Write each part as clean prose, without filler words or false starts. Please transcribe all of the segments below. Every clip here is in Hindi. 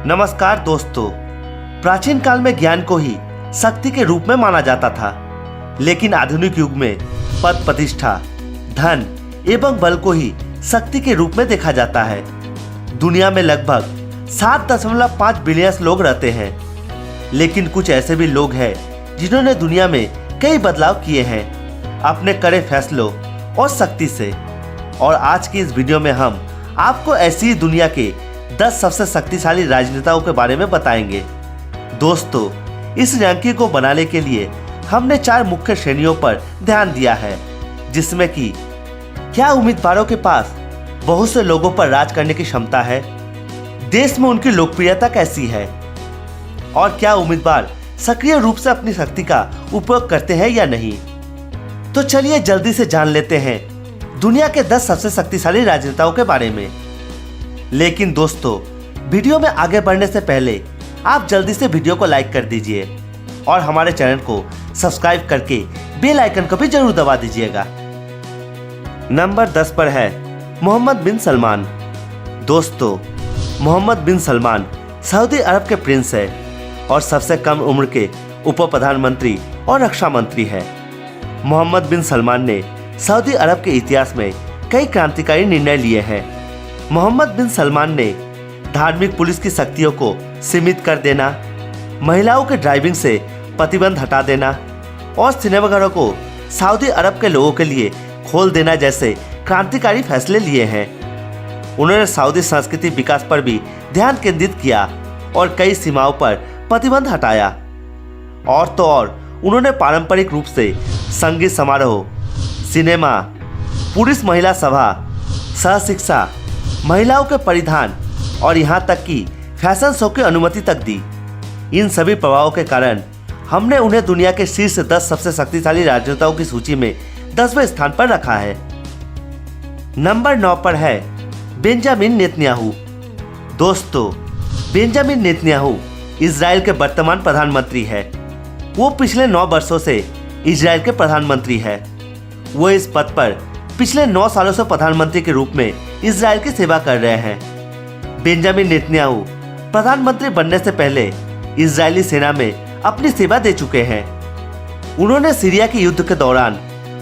नमस्कार दोस्तों। प्राचीन काल में ज्ञान को ही शक्ति के रूप में माना जाता था, लेकिन आधुनिक युग में पद प्रतिष्ठा, धन एवं बल को ही शक्ति के रूप में देखा जाता है। दुनिया में लगभग 7.5 बिलियन लोग रहते हैं, लेकिन कुछ ऐसे भी लोग हैं जिन्होंने दुनिया में कई बदलाव किए हैं अपने कड़े फैसलों और शक्ति से। और आज की इस वीडियो में हम आपको ऐसी ही दुनिया के 10 सबसे शक्तिशाली राजनेताओं के बारे में बताएंगे। दोस्तों, इस रैंकिंग को बनाने के लिए हमने 4 मुख्य श्रेणियों पर ध्यान दिया है, जिसमें कि क्या उम्मीदवारों के पास बहुत से लोगों पर राज करने की क्षमता है, देश में उनकी लोकप्रियता कैसी है, और क्या उम्मीदवार सक्रिय रूप से अपनी शक्ति का उपयोग करते हैं या नहीं। तो चलिए जल्दी से जान लेते हैं दुनिया के 10 सबसे शक्तिशाली राजनेताओं के बारे में। लेकिन दोस्तों, वीडियो में आगे बढ़ने से पहले आप जल्दी से वीडियो को लाइक कर दीजिए और हमारे चैनल को सब्सक्राइब करके बेल आइकन को भी जरूर दबा दीजिएगा। नंबर 10 पर है मोहम्मद बिन सलमान। दोस्तों, मोहम्मद बिन सलमान सऊदी अरब के प्रिंस है और सबसे कम उम्र के उप प्रधानमंत्री और रक्षा मंत्री है। मोहम्मद बिन सलमान ने सऊदी अरब के इतिहास में कई क्रांतिकारी निर्णय लिए हैं। मोहम्मद बिन सलमान ने धार्मिक पुलिस की शक्तियों को सीमित कर देना, महिलाओं के ड्राइविंग से प्रतिबंध हटा देना और सिनेमाघरों को सऊदी अरब के लोगों के लिए खोल देना जैसे क्रांतिकारी फैसले लिए हैं। उन्होंने सऊदी सांस्कृतिक विकास पर भी ध्यान केंद्रित किया और कई सीमाओं पर प्रतिबंध हटाया। और तो और उन्होंने पारंपरिक रूप से संगीत समारोह, सिनेमा, पुरुष महिला सभा, सहशिक्षा, महिलाओं के परिधान और यहाँ तक कि फैशन शो की अनुमति तक दी। इन सभी प्रभावों के कारण हमने उन्हें दुनिया के शीर्ष 10 सबसे शक्तिशाली राजनेताओं की सूची में 10वें स्थान पर रखा है। नंबर 9 पर है बेंजामिन नेतन्याहू। दोस्तों, बेंजामिन नेतन्याहू इजराइल के वर्तमान प्रधानमंत्री है। वो पिछले 9 वर्षों से इजराइल के प्रधानमंत्री है। वो इस पद पर पिछले 9 सालों से प्रधानमंत्री के रूप में इजराइल की सेवा कर रहे हैं। बेंजामिन नेतन्याहू प्रधानमंत्री बनने से पहले इजरायली सेना में अपनी सेवा दे चुके हैं। उन्होंने सीरिया के युद्ध के दौरान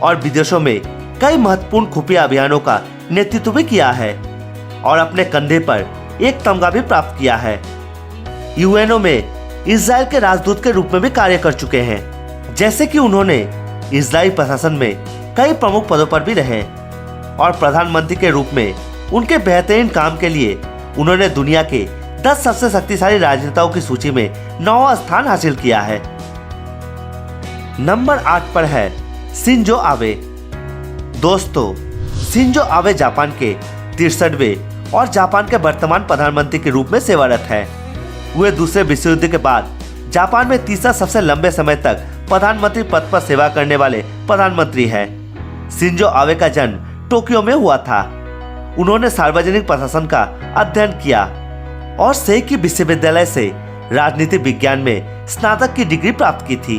और विदेशों में कई महत्वपूर्ण खुफिया अभियानों का नेतृत्व भी किया है और अपने कंधे पर एक तमगा भी प्राप्त किया है। यूएनओ में इजराइल के राजदूत के रूप में भी कार्य कर चुके हैं, जैसे कि उन्होंने इजरायली प्रशासन में कई प्रमुख पदों पर भी रहे और प्रधानमंत्री के रूप में उनके बेहतरीन काम के लिए उन्होंने दुनिया के 10 सबसे शक्तिशाली राजनेताओं की सूची में 9वां स्थान हासिल किया है। नंबर 8 पर है शिंजो आबे। दोस्तों, शिंजो आबे जापान के 63वें और जापान के वर्तमान प्रधानमंत्री के रूप में सेवारत है। वे दूसरे विश्व युद्ध के बाद जापान में तीसरा सबसे लंबे समय तक प्रधानमंत्री पद पर सेवा करने वाले प्रधानमंत्री हैं। शिंजो आबे का जन्म टोक्यो में हुआ था। उन्होंने सार्वजनिक प्रशासन का अध्ययन किया और सेइकी विश्वविद्यालय से राजनीतिक विज्ञान में स्नातक की डिग्री प्राप्त की थी।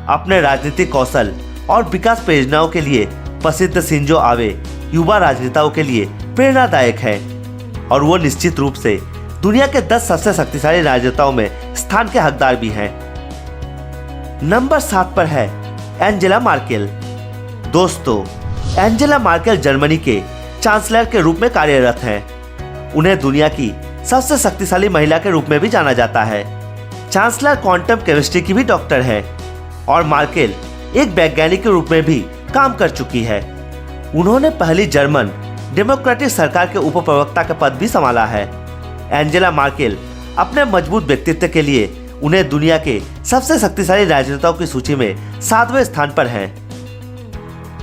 अपने राजनीतिक कौशल और विकास परियोजनाओं के लिए प्रसिद्ध शिंजो आबे युवा राजनेताओं के लिए प्रेरणादायक है और वो निश्चित रूप से दुनिया के 10 सबसे शक्तिशाली राजनेताओं में स्थान के हकदार भी हैं। नंबर 7 पर है एंजेला मार्केल। दोस्तों, एंजेला मार्केल जर्मनी के चांसलर के रूप में कार्यरत हैं। उन्हें दुनिया की सबसे शक्तिशाली महिला के रूप में भी जाना जाता है। चांसलर क्वांटम केमिस्ट्री की भी डॉक्टर है और मार्केल एक वैज्ञानिक के रूप में भी काम कर चुकी है। उन्होंने पहली जर्मन डेमोक्रेटिक सरकार के उप प्रवक्ता का पद भी संभाला है। एंजेला मार्केल अपने मजबूत व्यक्तित्व के लिए उन्हें दुनिया के सबसे शक्तिशाली राजनेताओं की सूची में 7वें स्थान पर है।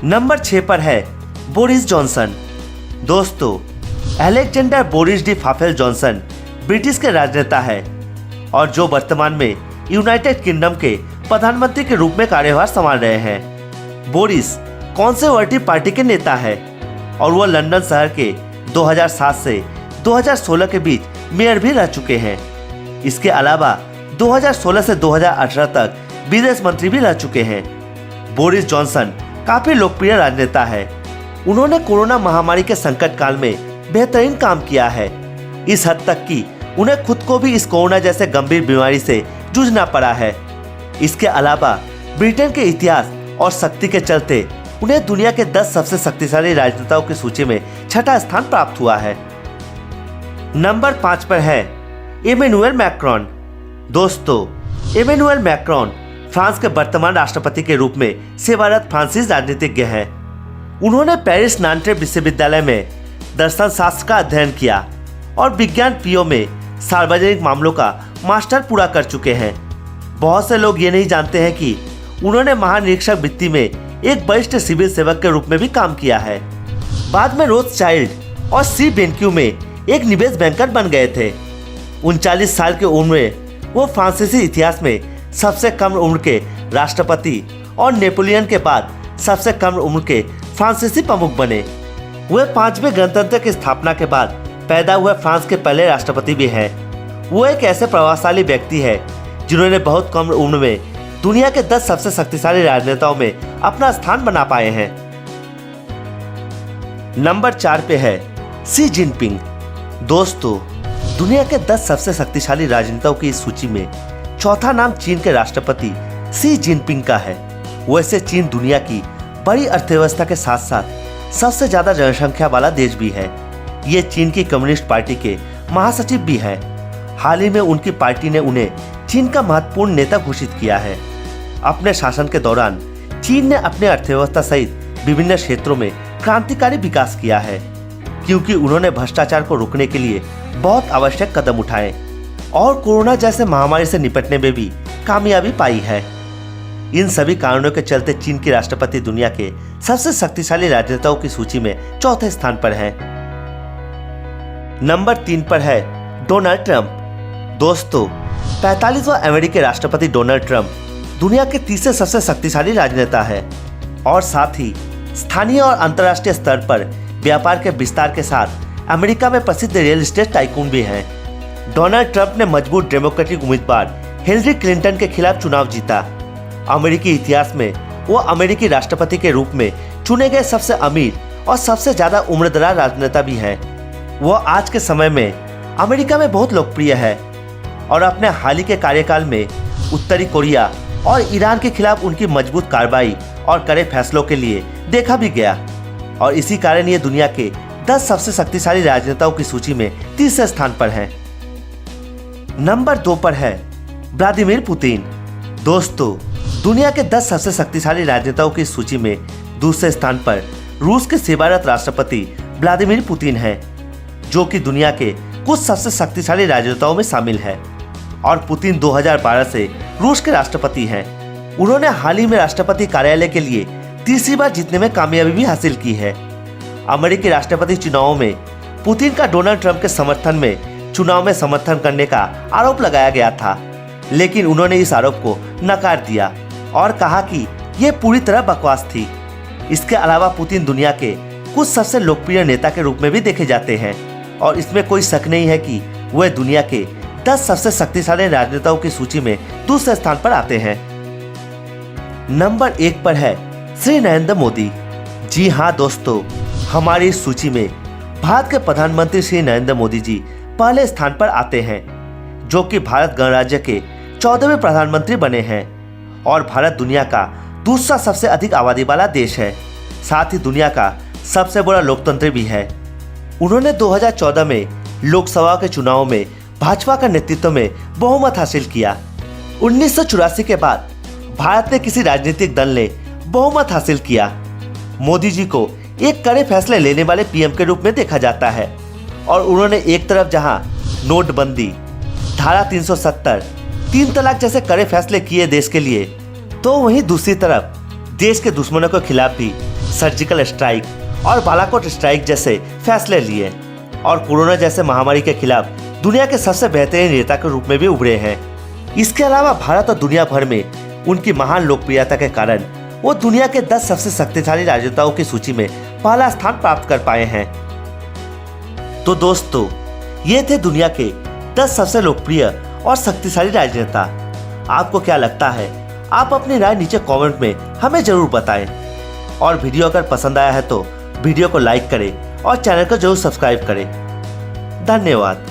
नंबर 6 पर है बोरिस जॉनसन। दोस्तों, Alexander Boris de Pfeffel Johnson British के राजनेता है और जो वर्तमान में यूनाइटेड किंगडम के प्रधानमंत्री के रूप में कार्यभार संभाल रहे हैं। बोरिस कंजर्वेटिव पार्टी के नेता है और वह लंदन शहर के 2007 से 2016 के बीच मेयर भी रह चुके हैं। इसके अलावा 2016 से 2018 तक विदेश मंत्री भी रह चुके हैं। बोरिस जॉनसन काफी लोकप्रिय राजनेता है। उन्होंने कोरोना महामारी के संकट काल में बेहतरीन काम किया है, इस हद तक कि उन्हें खुद को भी इस कोरोना जैसे गंभीर बीमारी से जूझना पड़ा है। इसके अलावा ब्रिटेन के इतिहास और शक्ति के चलते उन्हें दुनिया के 10 सबसे शक्तिशाली राजनेताओं की सूची में छठा स्थान प्राप्त हुआ है। नंबर 5 पर है इमैनुअल मैक्रोन। दोस्तों, इमैनुअल मैक्रोन फ्रांस के वर्तमान राष्ट्रपति के रूप में सेवारत फ्रांसीसी राजनीतिज्ञ हैं। उन्होंने पेरिस नांटे विश्वविद्यालय में दर्शन शास्त्र का अध्ययन किया और विज्ञान पीओ में सार्वजनिक मामलों का मास्टर पूरा कर चुके हैं। बहुत से लोग ये नहीं जानते हैं कि उन्होंने महानिरीक्षक वित्त में एक वरिष्ठ सिविल सेवक के रूप में भी काम किया है। बाद में रोथस्चाइल्ड और सी बेनक्यू में एक निवेश बैंकर बन गए थे। 39 साल की उम्र में वो फ्रांसीसी इतिहास में सबसे कम उम्र के राष्ट्रपति और नेपोलियन के बाद सबसे कम उम्र के फ्रांसीसी प्रमुख बने। वे 5वें गणतंत्र की स्थापना के बाद पैदा हुए फ्रांस के पहले राष्ट्रपति भी हैं। वो एक ऐसे प्रभावशाली व्यक्ति है जिन्होंने बहुत कम उम्र में दुनिया के 10 सबसे शक्तिशाली राजनेताओं में अपना स्थान बना पाए हैं। नंबर 4 पे है शी जिनपिंग। दोस्तों, दुनिया के 10 सबसे शक्तिशाली राजनेताओं की इस सूची में चौथा नाम चीन के राष्ट्रपति शी जिनपिंग का है। वैसे चीन दुनिया की बड़ी अर्थव्यवस्था के साथ साथ सबसे ज्यादा जनसंख्या वाला देश भी है। ये चीन की कम्युनिस्ट पार्टी के महासचिव भी है। हाल ही में उनकी पार्टी ने उन्हें चीन का महत्वपूर्ण नेता घोषित किया है। अपने शासन के दौरान चीन ने अपने अर्थव्यवस्था सहित विभिन्न क्षेत्रों में क्रांतिकारी विकास किया है, क्योंकि उन्होंने भ्रष्टाचार को रोकने के लिए बहुत आवश्यक कदम उठाए और कोरोना जैसे महामारी से निपटने में भी कामयाबी पाई है। इन सभी कारणों के चलते चीन के राष्ट्रपति दुनिया के सबसे शक्तिशाली राजनेताओं की सूची में चौथे स्थान पर हैं। नंबर 3 पर है डोनाल्ड ट्रंप। दोस्तों, 45वां अमेरिकी राष्ट्रपति डोनाल्ड ट्रंप दुनिया के तीसरे सबसे शक्तिशाली राजनेता है और साथ ही स्थानीय और अंतर्राष्ट्रीय स्तर पर व्यापार के विस्तार के साथ अमेरिका में प्रसिद्ध रियल एस्टेट टाइकून भी हैं। डोनाल्ड ट्रंप ने मजबूत डेमोक्रेटिक उम्मीदवार हिलरी क्लिंटन के खिलाफ चुनाव जीता। अमेरिकी इतिहास में वो अमेरिकी राष्ट्रपति के रूप में चुने गए सबसे अमीर और सबसे ज्यादा उम्रदराज राजनेता भी हैं। वो आज के समय में अमेरिका में बहुत लोकप्रिय है और अपने हाल ही के कार्यकाल में उत्तरी कोरिया और ईरान के खिलाफ उनकी मजबूत कार्रवाई और कड़े फैसलों के लिए देखा भी गया और इसी कारण ये दुनिया के 10 सबसे शक्तिशाली राजनेताओं की सूची में तीसरे स्थान पर हैं। नंबर 2 पर है व्लादिमीर पुतिन। दोस्तों, दुनिया के 10 सबसे शक्तिशाली राजनेताओं की सूची में दूसरे स्थान पर रूस के सेवारत राष्ट्रपति व्लादिमीर पुतिन हैं, जो कि दुनिया के कुछ सबसे शक्तिशाली राजनेताओं में शामिल है और पुतिन 2012 से रूस के राष्ट्रपति हैं। उन्होंने हाल ही में राष्ट्रपति कार्यालय के लिए तीसरी बार जीतने में कामयाबी भी हासिल की है। अमेरिकी राष्ट्रपति चुनावों में पुतिन का डोनाल्ड ट्रंप के समर्थन में चुनाव में समर्थन करने का आरोप लगाया गया था, लेकिन उन्होंने इस आरोप को नकार दिया और कहा कि यह पूरी तरह बकवास थी। इसके अलावा पुतिन दुनिया के कुछ सबसे लोकप्रिय नेता के रूप में भी देखे जाते हैं और इसमें कोई शक नहीं है कि वह दुनिया के 10 सबसे शक्तिशाली राजनेताओं की सूची में दूसरे स्थान पर आते हैं। नंबर 1 पर है श्री नरेंद्र मोदी। जी हाँ दोस्तों, हमारी इस सूची में भारत के प्रधानमंत्री श्री नरेंद्र मोदी जी पहले स्थान पर आते हैं, जो कि भारत गणराज्य के 14वें प्रधानमंत्री बने हैं और भारत दुनिया का दूसरा सबसे अधिक आबादी वाला देश है, साथ ही दुनिया का सबसे बड़ा लोकतंत्र भी है। उन्होंने 2014 में लोकसभा के चुनाव में भाजपा का नेतृत्व में बहुमत हासिल किया। 1984 के बाद भारत में किसी राजनीतिक दल ने बहुमत हासिल किया। मोदी जी को एक कड़े फैसले लेने वाले पीएम के रूप में देखा जाता है और उन्होंने एक तरफ जहां नोटबंदी, धारा 370, 3 तलाक जैसे कड़े फैसले किए देश के लिए, तो वहीं दूसरी तरफ देश के दुश्मनों के खिलाफ भी सर्जिकल स्ट्राइक और बालाकोट स्ट्राइक जैसे फैसले लिए और कोरोना जैसे महामारी के खिलाफ दुनिया के सबसे बेहतरीन नेता के रूप में भी उभरे हैं। इसके अलावा भारत और दुनिया भर में उनकी महान लोकप्रियता के कारण वो दुनिया के 10 सबसे शक्तिशाली राजनेताओं की सूची में पहला स्थान प्राप्त कर पाए हैं। तो दोस्तों, ये थे दुनिया के 10 सबसे लोकप्रिय और शक्तिशाली राजनेता। आपको क्या लगता है? आप अपनी राय नीचे कमेंट में हमें जरूर बताएं और वीडियो अगर पसंद आया है तो वीडियो को लाइक करें और चैनल को जरूर सब्सक्राइब करें। धन्यवाद।